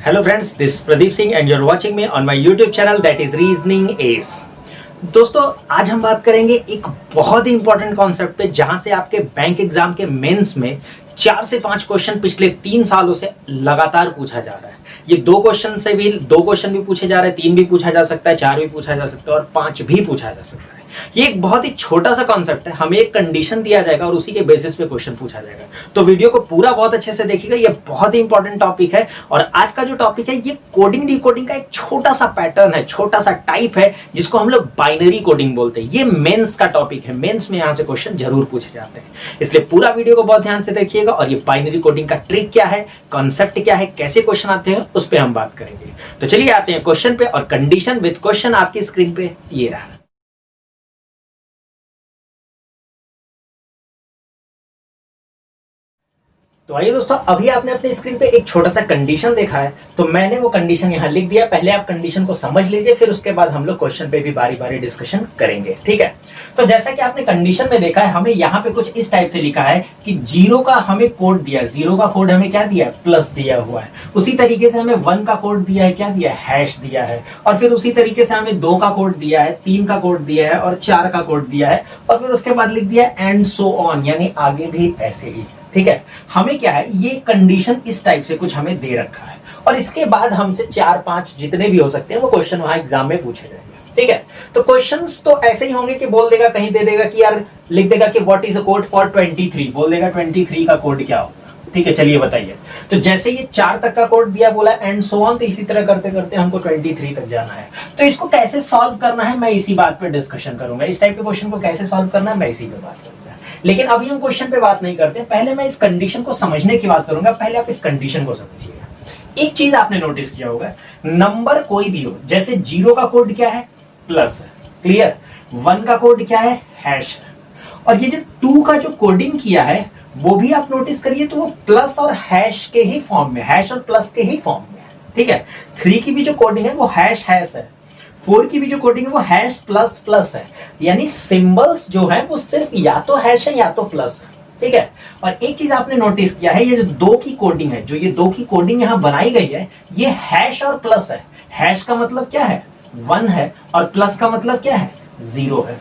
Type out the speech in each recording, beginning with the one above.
Hello friends, this is Pradeep Singh and you're watching me on my YouTube channel that is Reasoning Ace। दोस्तों आज हम बात करेंगे एक बहुत ही इंपॉर्टेंट कॉन्सेप्ट पे जहां से आपके बैंक एग्जाम के मेंस में 4 से 5 क्वेश्चन पिछले 3 सालों से लगातार पूछा जा रहा है। ये 2 क्वेश्चन भी पूछे जा रहे हैं, 3 भी पूछा जा सकता है, 4 भी पूछा जा सकता है और 5 भी पूछा जा सकता है। ये एक बहुत ही छोटा सा कॉन्सेप्ट है, हमें एक कंडीशन दिया जाएगा और उसी के बेसिस पे क्वेश्चन पूछा जाएगा। तो वीडियो को पूरा बहुत अच्छे से देखिएगा, ये बहुत ही इंपॉर्टेंट टॉपिक है। और आज का जो टॉपिक है ये कोडिंग डिकोडिंग का एक छोटा सा पैटर्न है, छोटा सा टाइप है जिसको हम लोग बाइनरी कोडिंग बोलते हैं। ये मेंस का टॉपिक है, मेंस में यहाँ से क्वेश्चन जरूर पूछे जाते हैं, इसलिए पूरा वीडियो को बहुत ध्यान से देखिएगा। और ये बाइनरी कोडिंग का ट्रिक क्या है, कॉन्सेप्ट क्या है, कैसे क्वेश्चन आते हैं, उस पर हम बात करेंगे। तो चलिए आते हैं क्वेश्चन पे। और कंडीशन विद क्वेश्चन आपकी स्क्रीन पे ये रहा। तो आइए दोस्तों, अभी आपने अपने स्क्रीन पे एक छोटा सा कंडीशन देखा है, तो मैंने वो कंडीशन यहाँ लिख दिया। पहले आप कंडीशन को समझ लीजिए, फिर उसके बाद हम लोग क्वेश्चन पे भी बारी बारी डिस्कशन करेंगे, ठीक है। तो जैसा कि आपने कंडीशन में देखा है, हमें यहाँ पे कुछ इस टाइप से लिखा है कि 0 का हमें कोड दिया है, 0 का कोड हमें क्या दिया है, प्लस दिया हुआ है। उसी तरीके से हमें 1 का कोड दिया है, क्या दिया है, हैश दिया है। और फिर उसी तरीके से हमें 2 का कोड दिया है, 3 का कोड दिया है और 4 का कोड दिया है। और फिर उसके बाद लिख दिया एंड सो ऑन, यानी आगे भी ऐसे ही, ठीक है। हमें क्या है, ये कंडीशन इस टाइप से कुछ हमें दे रखा है और इसके बाद हमसे 4-5 जितने भी हो सकते हैं वो क्वेश्चन वहां एग्जाम में पूछे जाएंगे, ठीक है। तो क्वेश्चंस तो ऐसे ही होंगे कि बोल देगा, कहीं दे देगा कि यार लिख देगा कि what is the code for 23, बोल देगा 23 का कोड क्या होगा, ठीक है। चलिए बताइए। तो जैसे ये 4 तक का कोड दिया, बोला एंड सो ऑन, तो इसी तरह करते करते हमको 23 तक जाना है। तो इसको कैसे सॉल्व करना है, मैं इसी बात पे डिस्कशन करूंगा। इस टाइप के क्वेश्चन को कैसे सॉल्व करना है, मैं इसी पे बात करूंगा। लेकिन अभी हम क्वेश्चन पे बात नहीं करते, पहले मैं इस कंडीशन को समझने की बात करूंगा। पहले आप इस कंडीशन को समझिएगा। एक चीज आपने नोटिस किया होगा, नंबर कोई भी हो, जैसे 0 का कोड क्या है, प्लस है, क्लियर। 1 का कोड क्या है, हैश है। और ये जो 2 का जो कोडिंग किया है वो भी आप नोटिस करिए, तो वो प्लस और हैश के ही फॉर्म में, हैश और प्लस के ही फॉर्म में, ठीक है। 3 की भी जो कोडिंग है वो हैश हैश है, 4 की भी जो कोडिंग है वो हैश प्लस प्लस है। यानी सिंबल्स जो है वो सिर्फ या तो हैश है या तो प्लस है, ठीक है। और एक चीज आपने नोटिस किया है, ये जो 2 की कोडिंग है, जो ये 2 की कोडिंग यहाँ बनाई गई है, ये हैश और प्लस है। हैश का मतलब क्या है, 1 है, और प्लस का मतलब क्या है, 0 है।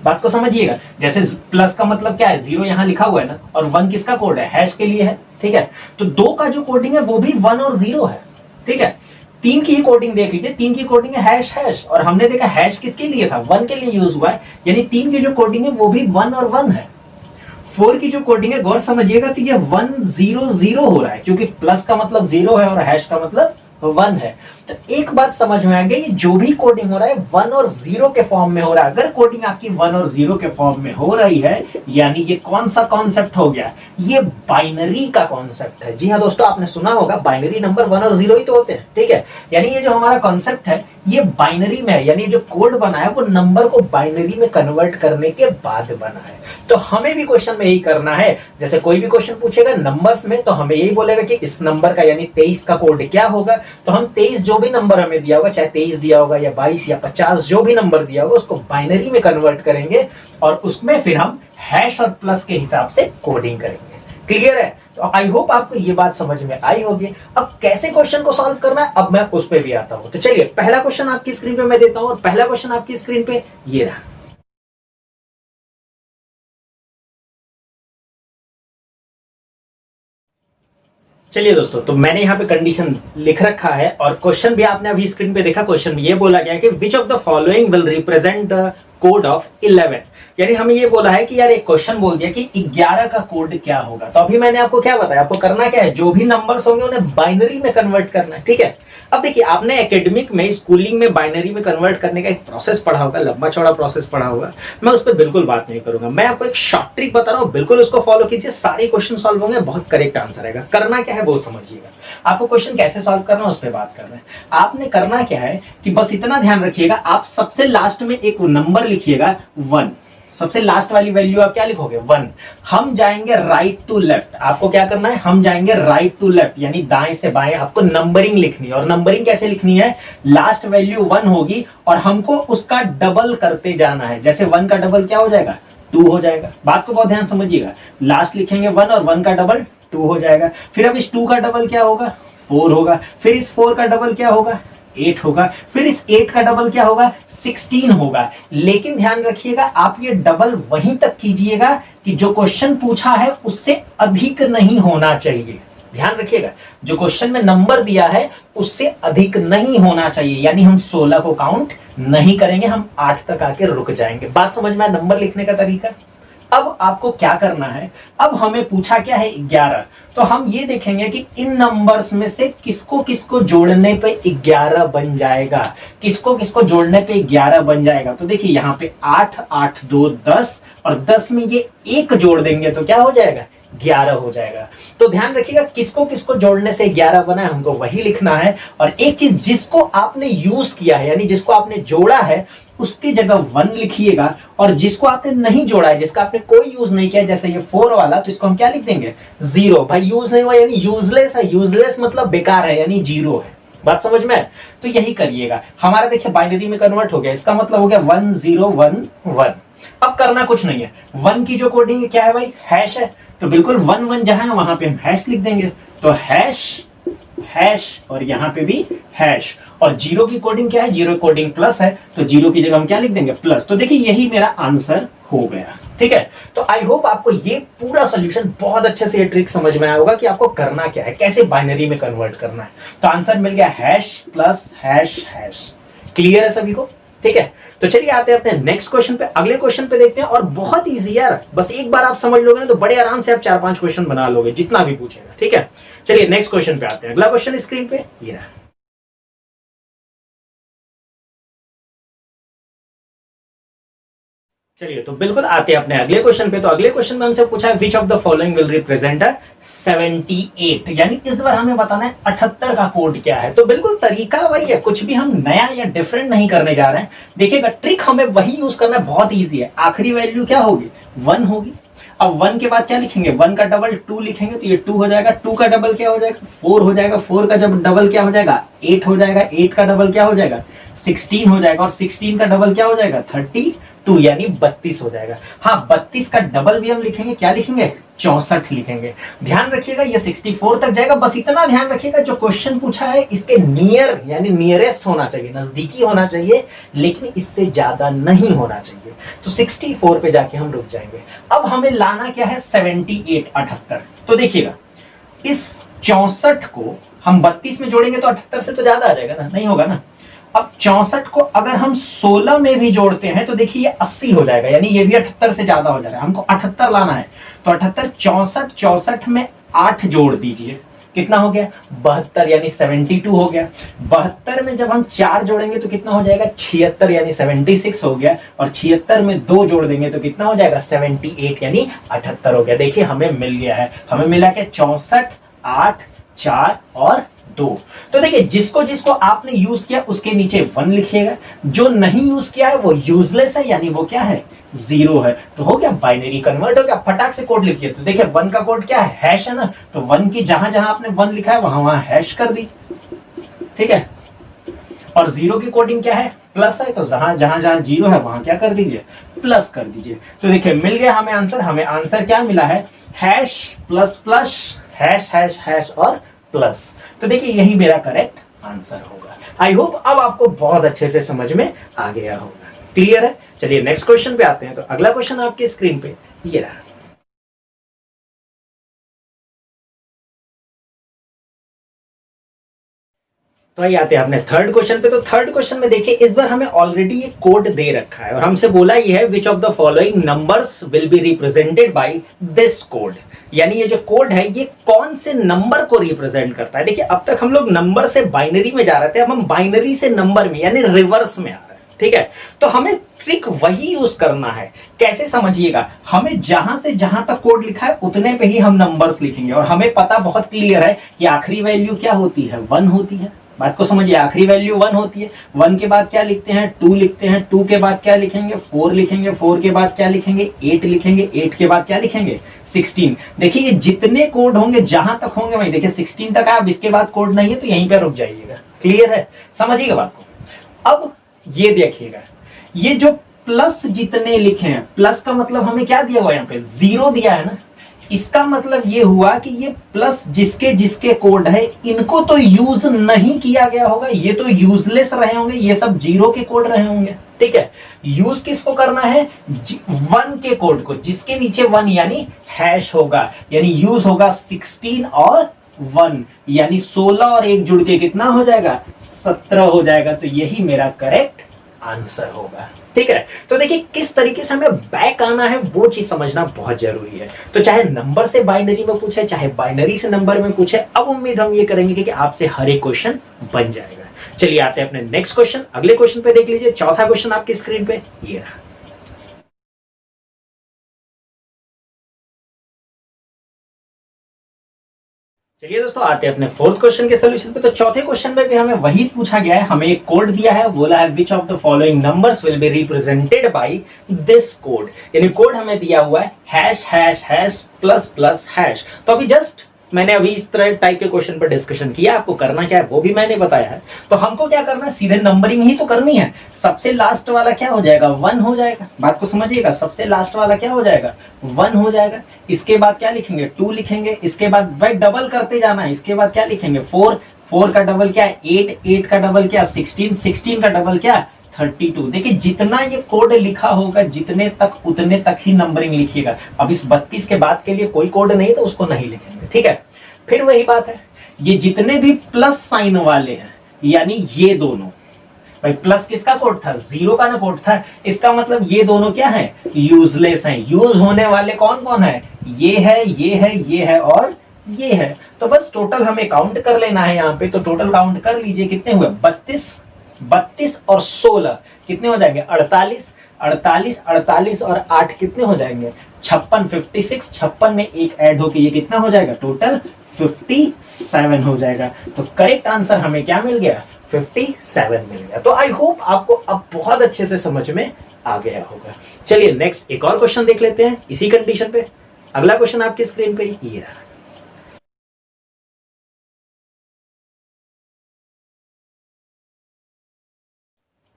बात को समझिएगा। जैसे प्लस का मतलब क्या है, 0 यहाँ लिखा हुआ है ना, और 1 किसका कोड है, हैश के लिए है, ठीक है। तो 2 का जो कोडिंग है वो भी 1 और 0 है, ठीक है। 3 की ही कोडिंग देख लीजिए, 3 की कोडिंग है हैश हैश, और हमने देखा हैश किसके लिए था, 1 के लिए यूज हुआ है। यानी 3 की जो कोडिंग है वो भी 1 और 1 है। 4 की जो कोडिंग है, गौर समझिएगा, तो ये 1 0 0 हो रहा है, क्योंकि प्लस का मतलब 0 है और हैश का मतलब 1 है। तो एक बात समझ में आ गई, जो भी कोडिंग हो रहा है 1 और 0 के फॉर्म में हो रहा है। अगर कोडिंग आपकी 1 और 0 के फॉर्म में हो रही है, यानी ये कौन सा कॉन्सेप्ट हो गया, ये बाइनरी का कॉन्सेप्ट है। जी हाँ दोस्तों, आपने सुना होगा बाइनरी नंबर 1 और 0 ही तो होते हैं, ठीक है। यानी ये जो हमारा कॉन्सेप्ट है ये बाइनरी में है, यानी जो कोड बना है वो नंबर को बाइनरी में कन्वर्ट करने के बाद बना है। तो हमें भी क्वेश्चन में यही करना है। जैसे कोई भी क्वेश्चन पूछेगा नंबर्स में, तो हमें यही बोलेगा कि इस नंबर का यानी 23 का कोड क्या होगा। तो हम 23 जो भी नंबर हमें दिया होगा, चाहे 23 दिया होगा या 22 या 50, जो भी नंबर दिया होगा उसको बाइनरी में कन्वर्ट करेंगे और उसमें फिर हम हैश और प्लस के हिसाब से कोडिंग करेंगे। क्लियर है? तो आई होप आपको ये बात समझ में आई होगी। अब कैसे क्वेश्चन को सॉल्व करना है, अब मैं उस पे भी आता हूं। तो चलिए पहला क्वेश्चन आपकी स्क्रीन पे मैं देता हूं, और पहला क्वेश्चन आपकी स्क्रीन पे ये रहा। चलिए दोस्तों, तो मैंने यहाँ पे कंडीशन लिख रखा है और क्वेश्चन भी आपने अभी स्क्रीन पे देखा। क्वेश्चन में ये बोला गया है कि which of the following will represent the code of 11। यानी हमें ये बोला है कि यार एक क्वेश्चन बोल दिया कि 11 का कोड क्या होगा। तो अभी मैंने आपको क्या बताया, आपको करना क्या है, जो भी नंबर्स होंगे उन्हें बाइनरी में कन्वर्ट करना है, ठीक है। अब देखिए, आपने एकेडमिक में, स्कूलिंग में बाइनरी में कन्वर्ट करने का एक प्रोसेस पढ़ा होगा, लंबा चौड़ा प्रोसेस पढ़ा होगा। मैं उस पर बिल्कुल बात नहीं करूंगा, मैं आपको एक शॉर्ट ट्रिक बता रहा हूँ, बिल्कुल उसको फॉलो कीजिए, सारे क्वेश्चन सॉल्व होंगे, बहुत करेक्ट आंसर आएगा। करना क्या है वो समझिएगा, आपको क्वेश्चन कैसे सॉल्व करना है उस पर बात करना है। आपने करना क्या है कि बस इतना ध्यान रखिएगा, आप सबसे लास्ट में एक नंबर लिखिएगा 1, सबसे लास्ट वाली वैल्यू आप क्या लिखोगे, 1। हम जाएंगे राइट टू लेफ्ट, आपको क्या करना है, हम जाएंगे राइट टू लेफ्ट, यानी दाएं से बाएं आपको नंबरिंग लिखनी है। और नंबरिंग कैसे लिखनी है, लास्ट वैल्यू 1 होगी और हमको उसका डबल करते जाना है। जैसे 1 का डबल क्या हो जाएगा, 2 हो जाएगा। बात को बहुत ध्यान समझिएगा, लास्ट लिखेंगे 1 और 1 का डबल 2 हो जाएगा। फिर अब इस 2 का डबल क्या होगा, 4 होगा, फिर इस 4 का डबल क्या होगा 8 होगा, फिर इस 8 का डबल क्या होगा 16 होगा। लेकिन ध्यान रखिएगा आप ये डबल वहीं तक कीजिएगा कि जो क्वेश्चन पूछा है उससे अधिक नहीं होना चाहिए। ध्यान रखिएगा जो क्वेश्चन में नंबर दिया है उससे अधिक नहीं होना चाहिए, यानी हम 16 को काउंट नहीं करेंगे, हम 8 तक आके रुक जाएंगे। बात समझ में आया नंबर लिखने का तरीका। अब आपको क्या करना है, अब हमें पूछा क्या है 11, तो हम ये देखेंगे कि इन नंबर्स में से किसको किसको जोड़ने पे 11 बन जाएगा, किसको किसको जोड़ने पे 11 बन जाएगा। तो देखिए यहाँ पे 8 8 2 10 और 10 में ये 1 जोड़ देंगे तो क्या हो जाएगा 11 हो जाएगा। तो ध्यान रखिएगा किसको किसको जोड़ने से 11 बना है हमको वही लिखना है। और एक चीज जिसको आपने यूज किया है यानी जिसको आपने जोड़ा है उसकी जगह 1 लिखिएगा, और जिसको आपने नहीं जोड़ा है जिसका आपने कोई यूज नहीं किया जैसे ये 4 वाला तो इसको हम क्या लिख देंगे 0। भाई यूज नहीं हुआ यानी यूजलेस है, यूजलेस मतलब बेकार है यानी 0 है। बात समझ में है? तो यही करिएगा। हमारा देखिए बाइनरी में कन्वर्ट हो गया, इसका मतलब हो गया 1 0 1 1। अब करना कुछ नहीं है, 1 की जो कोडिंग क्या है भाई हैश है, तो बिल्कुल 1 1 जहां है वहां पे हम हैश लिख देंगे। तो हैश हैश और यहाँ पे भी हैश। और 0 की कोडिंग क्या है, 0 कोडिंग प्लस है, तो 0 की जगह हम क्या लिख देंगे प्लस। तो देखिए यही मेरा आंसर हो गया। ठीक है, तो आई होप आपको ये पूरा सोल्यूशन बहुत अच्छे से ये ट्रिक समझ में आया होगा कि आपको करना क्या है, कैसे बाइनरी में कन्वर्ट करना है। तो आंसर मिल गया hash plus hash hash. Clear है सभी को? ठीक है, तो चलिए आते हैं अपने नेक्स्ट क्वेश्चन पे। अगले क्वेश्चन पे देखते हैं, और बहुत इजी यार, बस एक बार आप समझ लोगे ना तो बड़े आराम से आप 4-5 क्वेश्चन बना लोगे जितना भी पूछेगा। ठीक है, चलिए नेक्स्ट क्वेश्चन पे आते हैं। अगला क्वेश्चन स्क्रीन पे ये रहा। चलिए तो बिल्कुल आते हैं अपने अगले क्वेश्चन पे। तो अगले क्वेश्चन में हमसे पूछा है which of the following will represent 78, यानी इस बार हमें बताना है 78 का कोड क्या है। तो बिल्कुल तरीका वही है, कुछ भी हम नया या डिफरेंट नहीं करने जा रहे हैं। देखिएगा ट्रिक हमें वही यूज करना है, बहुत ईजी है। आखिरी वैल्यू क्या होगी 1 होगी। अब 1 के बाद क्या लिखेंगे 1 का डबल 2 लिखेंगे तो ये 2 हो जाएगा। 2 का डबल क्या हो जाएगा 4 हो जाएगा। 4 का जब डबल क्या हो जाएगा 8 हो जाएगा। 8 का डबल क्या हो जाएगा 16 हो जाएगा। और 16 का डबल क्या हो जाएगा 32 यानी 32 हो जाएगा। हाँ 32 का डबल भी हम लिखेंगे, क्या लिखेंगे 64 लिखेंगे। ध्यान रखिएगा ये 64 तक जाएगा। बस इतना ध्यान रखिएगा जो क्वेश्चन पूछा है इसके नियर यानी नियरेस्ट होना चाहिए, नजदीकी होना चाहिए, लेकिन इससे ज्यादा नहीं होना चाहिए। तो 64 पे जाके हम रुक जाएंगे। अब हमें लाना क्या है 78 78। तो देखिएगा इस 64 को हम 32 में जोड़ेंगे तो 78 से तो ज्यादा आ जाएगा ना, नहीं होगा ना। अब 64 को अगर हम 16 में भी जोड़ते हैं तो देखिए ये 80 हो जाएगा, यानी ये भी 78 से ज्यादा हो जाएगा। हमको 78 लाना है तो 78 64 64 में 8 जोड़ दीजिए, कितना हो गया 72 यानी 72 हो गया। 72 में जब हम 4 जोड़ेंगे तो कितना हो जाएगा 76 यानी 76 हो गया। और 76 में 2 जोड़ देंगे तो कितना हो जाएगा 78 यानी 78 हो गया। देखिए हमें मिल गया है, हमें मिला के 64 8 4 और 2। तो देखिए जिसको जिसको आपने यूज किया उसके नीचे 1 लिखिएगा, जो नहीं यूज किया है वो यूजलेस है यानी वो क्या है 0 है। तो हो गया बाइनरी कन्वर्ट हो गया। फटाक से कोड लिखिए। तो देखिए 1 का कोड क्या है हैश है ना, तो 1 की जहां जहां आपने 1 लिखा है वहां वहां हैश कर दीजिए। ठीक है, और 0 की कोडिंग क्या है प्लस है, तो जहां जहां 0 है वहां क्या कर दीजिए प्लस कर दीजिए। तो देखिए मिल गया हमें आंसर। हमें आंसर क्या मिला है hash plus plus hash hash hash और प्लस। तो देखिए यही मेरा करेक्ट आंसर होगा। आई होप अब आपको बहुत अच्छे से समझ में आ गया होगा। क्लियर है? चलिए नेक्स्ट क्वेश्चन पे आते हैं। तो अगला क्वेश्चन आपके स्क्रीन पे ये रहा। तो आइए आते हैं अपने थर्ड क्वेश्चन पे। तो थर्ड क्वेश्चन में देखिए इस बार हमें ऑलरेडी ये कोड दे रखा है और हमसे बोला ये है which of the following numbers will be represented by this code, यानी ये जो कोड है ये कौन से नंबर को रिप्रेजेंट करता है। देखिए अब तक हम लोग नंबर से बाइनरी में जा रहे थे, अब हम बाइनरी से नंबर में यानी रिवर्स में आ रहे हैं। ठीक है, तो हमें ट्रिक वही यूज करना है। कैसे समझिएगा, हमें जहां से जहां तक कोड लिखा है उतने पे ही हम नंबर्स लिखेंगे। और हमें पता बहुत क्लियर है कि आखिरी वैल्यू क्या होती है 1 होती है। बात को समझिए, आखिरी वैल्यू 1 होती है। 1 के बाद क्या लिखते हैं 2 लिखते हैं। 2 के बाद क्या लिखेंगे 4 लिखेंगे। 4 के बाद क्या लिखेंगे 8 लिखेंगे। 8 के बाद क्या लिखेंगे 16। देखिए ये जितने कोड होंगे जहां तक होंगे वही, देखिए 16 तक आप इसके बाद कोड नहीं है तो यहीं पे रुक जाइएगा। क्लियर है? समझिएगा बात को। अब ये देखिएगा ये जो प्लस जितने लिखे हैं, प्लस का मतलब हमें क्या दिया हुआ है यहाँ पे 0 दिया है ना, इसका मतलब ये हुआ कि ये प्लस जिसके जिसके कोड है इनको तो यूज नहीं किया गया होगा, ये तो यूजलेस रहे होंगे, ये सब जीरो के कोड रहे होंगे। ठीक है, यूज किसको करना है, वन के कोड को, जिसके नीचे वन यानी हैश होगा, यानी यूज होगा 16 और 1 यानी 16 और 1 जुड़ के कितना हो जाएगा, 17 हो जाएगा। तो यही मेरा करेक्ट आंसर होगा। ठीक है, तो देखिए किस तरीके से हमें बैक आना है वो चीज समझना बहुत जरूरी है। तो चाहे नंबर से बाइनरी में पूछे, चाहे बाइनरी से नंबर में पूछे, अब उम्मीद हम ये करेंगे कि आपसे हर एक क्वेश्चन बन जाएगा। चलिए आते हैं अपने नेक्स्ट क्वेश्चन, अगले क्वेश्चन पे देख लीजिए। चौथा क्वेश्चन आपकी स्क्रीन पे ये रहा। चलिए दोस्तों आते हैं अपने फोर्थ क्वेश्चन के सोल्यूशन पे। तो चौथे क्वेश्चन में भी हमें वही पूछा गया है, हमें एक कोड दिया है, बोला है which of the following numbers will be represented by this code, यानी कोड हमें दिया हुआ है hash hash hash plus plus hash. तो अभी जस्ट मैंने अभी इस तरह टाइप के क्वेश्चन पर डिस्कशन किया, आपको करना क्या है वो भी मैंने बताया है। तो हमको क्या करना है, सीधे नंबरिंग ही तो करनी है। सबसे लास्ट वाला क्या हो जाएगा, 1 हो जाएगा। बात को समझिएगा, सबसे लास्ट वाला क्या हो जाएगा, 1 हो जाएगा। इसके बाद क्या लिखेंगे, 2 लिखेंगे। इसके बाद भाई डबल करते जाना है। इसके बाद क्या लिखेंगे, 4, 4 का डबल क्या, 8, 8 का डबल क्या, 16, 16 का डबल क्या, 32। देखिए जितना ये कोड लिखा होगा जितने तक उतने तक ही नंबरिंग लिखिएगा। अब इस 32 के बाद के लिए कोई कोड नहीं तो उसको नहीं लिखेंगे। ठीक है, फिर वही बात है, ये जितने भी प्लस साइन वाले हैं यानी ये दोनों, भाई प्लस किसका कोड था, 0 का ना कोड था। इसका मतलब ये दोनों क्या है, यूजलेस हैं। यूज होने वाले कौन कौन है, ये है, ये है, ये है और ये है। तो बस टोटल हमें काउंट कर लेना है यहाँ पे। तो टोटल काउंट कर लीजिए कितने हुए, 32 और 16 कितने हो जाएंगे, 48, 48, 48 और 8 कितने हो जाएंगे, 56, 56, 56 में एक ऐड होके ये कितना हो जाएगा, टोटल 57 हो जाएगा। तो करेक्ट आंसर हमें क्या मिल गया, 57 मिल गया। तो आई होप आपको अब बहुत अच्छे से समझ में आ गया होगा। चलिए नेक्स्ट एक और क्वेश्चन देख लेते हैं इसी कंडीशन पे। अगला क्वेश्चन आपकी स्क्रीन पे ये रहा।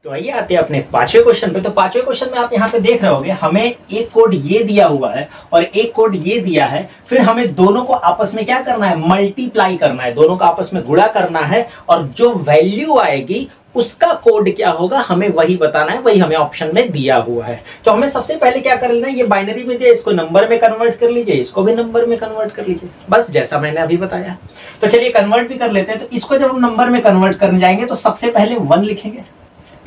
तो आइए आते हैं अपने पांचवें क्वेश्चन पे। तो पांचवें क्वेश्चन में आप यहाँ पे देख रहे होंगे हमें एक कोड ये दिया हुआ है और एक कोड ये दिया है। फिर हमें दोनों को आपस में क्या करना है, मल्टीप्लाई करना है, दोनों को आपस में गुणा करना है और जो वैल्यू आएगी उसका कोड क्या होगा हमें वही बताना है, वही हमें ऑप्शन में दिया हुआ है। तो हमें सबसे पहले क्या कर लेना है, ये बाइनरी में दिया इसको नंबर में कन्वर्ट कर लीजिए, इसको भी नंबर में कन्वर्ट कर लीजिए, बस जैसा मैंने अभी बताया। तो चलिए कन्वर्ट भी कर लेते हैं। तो इसको जब हम नंबर में कन्वर्ट करने जाएंगे तो सबसे पहले 1 लिखेंगे,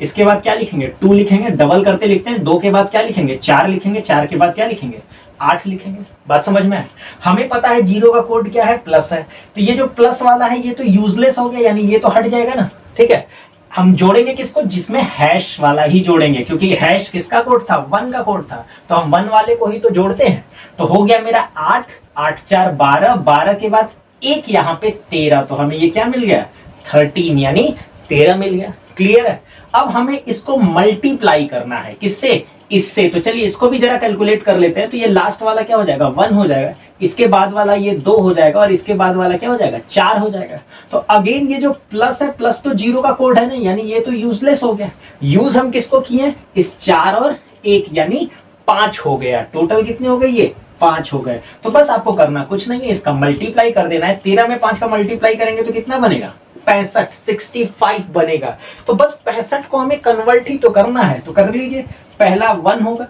इसके बाद क्या लिखेंगे, 2 लिखेंगे, डबल करते लिखते हैं, 2 के बाद क्या लिखेंगे, 4 लिखेंगे, 4 के बाद क्या लिखेंगे, 8 लिखेंगे। बात समझ में आए। हमें पता है 0 का कोड क्या है, प्लस है। तो ये जो प्लस वाला है ये तो यूजलेस हो गया, यानी ये तो हट जाएगा ना। ठीक है, हम जोड़ेंगे किसको, जिसमें हैश वाला ही जोड़ेंगे, क्योंकि हैश किसका कोड था, 1 का कोड था। तो हम 1 वाले को ही तो जोड़ते हैं। तो हो गया मेरा 8, 8 4 12, 12 के बाद एक यहाँ पे 13, तो हमें ये क्या मिल गया, 13 यानी 13 मिल गया। क्लियर है। अब हमें इसको मल्टीप्लाई करना है, किससे, इससे। तो चलिए इसको भी जरा कैलकुलेट कर लेते हैं। तो ये लास्ट वाला क्या हो जाएगा, 1 हो जाएगा, इसके बाद वाला ये 2 हो जाएगा और इसके बाद वाला क्या हो जाएगा, 4 हो जाएगा। तो अगेन ये जो प्लस है, प्लस तो 0 का कोड है ना, यानी ये तो यूजलेस हो गया। यूज हम किसको किए, इस 4 और 1 यानी 5 हो गया। टोटल कितने हो गए, ये 5 हो गए। तो बस आपको करना कुछ नहीं है, इसका मल्टीप्लाई कर देना है। 13 में 5 का मल्टीप्लाई करेंगे तो कितना बनेगा, 65, 65 बनेगा। तो बस 65 को हमें कन्वर्ट ही तो करना है। तो कर लीजिए, पहला 1 होगा,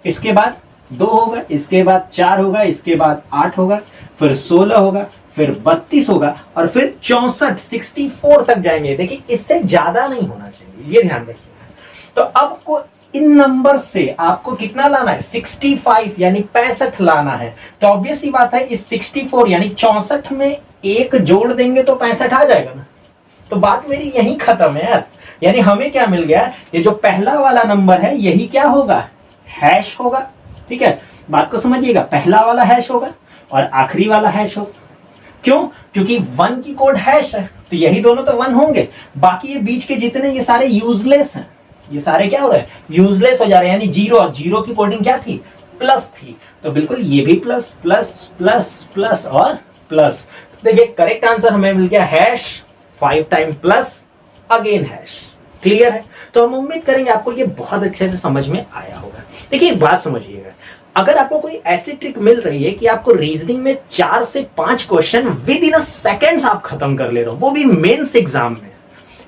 इसके बाद 2 होगा, इसके बाद 4 होगा, इसके बाद 8 होगा, फिर 16 होगा, फिर 32 होगा और फिर 64, 64 तक जाएंगे। देखिए इससे ज्यादा नहीं होना चाहिए, ये ध्यान रखिएगा। तो अब को इन नंबर से आपको कितना लाना है, 65 यानी 65 लाना है। तो ऑब्वियस ही बात है, इस 64 यानी 64 में एक जोड़ देंगे तो 65 आ जाएगा ना। तो बात मेरी यही खत्म है यार। यानी हमें क्या मिल गया, ये जो पहला वाला नंबर है यही क्या होगा, हैश होगा। ठीक है, बात को समझिएगा, पहला वाला हैश होगा और आखिरी वाला हैश होगा। क्यों, क्योंकि 1 की कोड हैश है, तो यही दोनों तो 1 होंगे। बाकी ये बीच के जितने ये सारे यूजलेस हैं, ये सारे क्या हो रहे हैं, यूजलेस हो जा रहे हैं। यानी 0 और 0 की कोडिंग क्या थी, प्लस थी। तो बिल्कुल ये भी प्लस प्लस प्लस प्लस और प्लस। देखिए करेक्ट आंसर हमें मिल गया hash 5 time plus again hash. Clear है। तो हम उम्मीद करेंगे आपको ये बहुत अच्छे से समझ में आया होगा। देखिए एक बात समझिएगा, अगर आपको कोई ऐसी ट्रिक मिल रही है कि आपको रीजनिंग में 4 से 5 question with in a seconds आप खत्म कर ले रहे हो, वो भी मेंस एग्जाम में।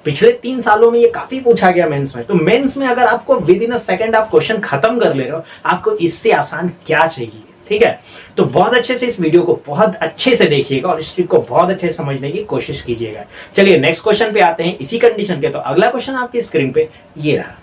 पिछले 3 सालों में ये काफी पूछा गया मेंस में, तो मेंस में अगर आपको विद इन अ सेकेंड आप क्वेश्चन खत्म कर ले रहे हो, आपको इससे आसान क्या चाहिए। ठीक है, तो बहुत अच्छे से इस वीडियो को बहुत अच्छे से देखिएगा और इस ट्रिक को बहुत अच्छे से समझने की कोशिश कीजिएगा। चलिए नेक्स्ट क्वेश्चन पे आते हैं इसी कंडीशन के। तो अगला क्वेश्चन आपकी स्क्रीन पे ये रहा।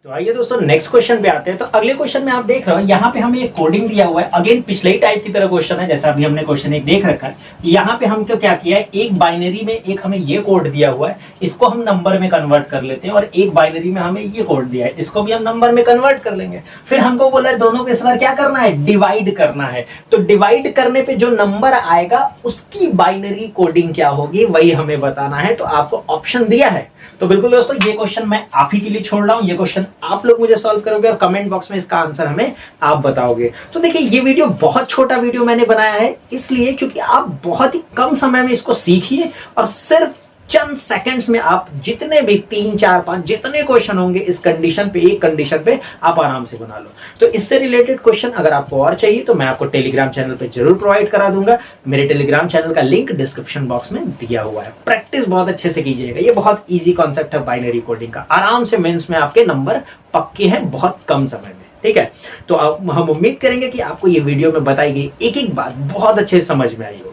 तो आइए दोस्तों नेक्स्ट क्वेश्चन पे आते हैं। तो अगले क्वेश्चन में आप देख रहे हो यहाँ पे हमें एक कोडिंग दिया हुआ है। अगेन पिछले ही टाइप की तरह क्वेश्चन है जैसा अभी हमने क्वेश्चन एक देख रखा है। यहाँ पे हमको क्या किया है, एक बाइनरी में एक हमें ये कोड दिया हुआ है, इसको हम नंबर में कन्वर्ट कर लेते हैं, और एक बाइनरी में हमें ये कोड दिया है, इसको भी हम नंबर में कन्वर्ट कर लेंगे। फिर हमको बोला है दोनों को इस बार क्या करना है, डिवाइड करना है। तो डिवाइड करने पे जो नंबर आएगा उसकी बाइनरी कोडिंग क्या होगी वही हमें बताना है। तो आपको ऑप्शन दिया है। तो बिल्कुल दोस्तों ये क्वेश्चन मैं आप ही के लिए छोड़ रहा हूं, ये क्वेश्चन आप लोग मुझे सॉल्व करोगे और कमेंट बॉक्स में इसका आंसर हमें आप बताओगे। तो देखिए ये वीडियो बहुत छोटा वीडियो मैंने बनाया है इसलिए क्योंकि आप बहुत ही कम समय में इसको सीखिए और सिर्फ चंद सेकंड्स में आप जितने भी 3, 4, 5 जितने क्वेश्चन होंगे इस कंडीशन पे, एक कंडीशन पे आप आराम से बना लो। तो इससे रिलेटेड क्वेश्चन अगर आपको और चाहिए तो मैं आपको टेलीग्राम चैनल पे जरूर प्रोवाइड करा दूंगा। मेरे टेलीग्राम चैनल का लिंक डिस्क्रिप्शन बॉक्स में दिया हुआ है। प्रैक्टिस बहुत अच्छे से कीजिएगा, ये बहुत ईजी कॉन्सेप्ट है बाइनरी कोडिंग का। आराम से मेंस में आपके नंबर पक्के हैं बहुत कम समय में। ठीक है, तो हम उम्मीद करेंगे कि आपको ये वीडियो में बताई गई एक एक बात बहुत अच्छे से समझ में आई होगी।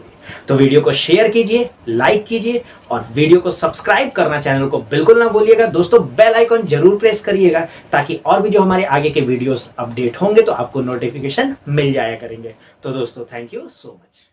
तो वीडियो को शेयर कीजिए, लाइक कीजिए और वीडियो को सब्सक्राइब करना चैनल को बिल्कुल ना भूलिएगा। दोस्तों बेल आइकन जरूर प्रेस करिएगा ताकि और भी जो हमारे आगे के वीडियोस अपडेट होंगे तो आपको नोटिफिकेशन मिल जाया करेंगे। तो दोस्तों थैंक यू सो मच।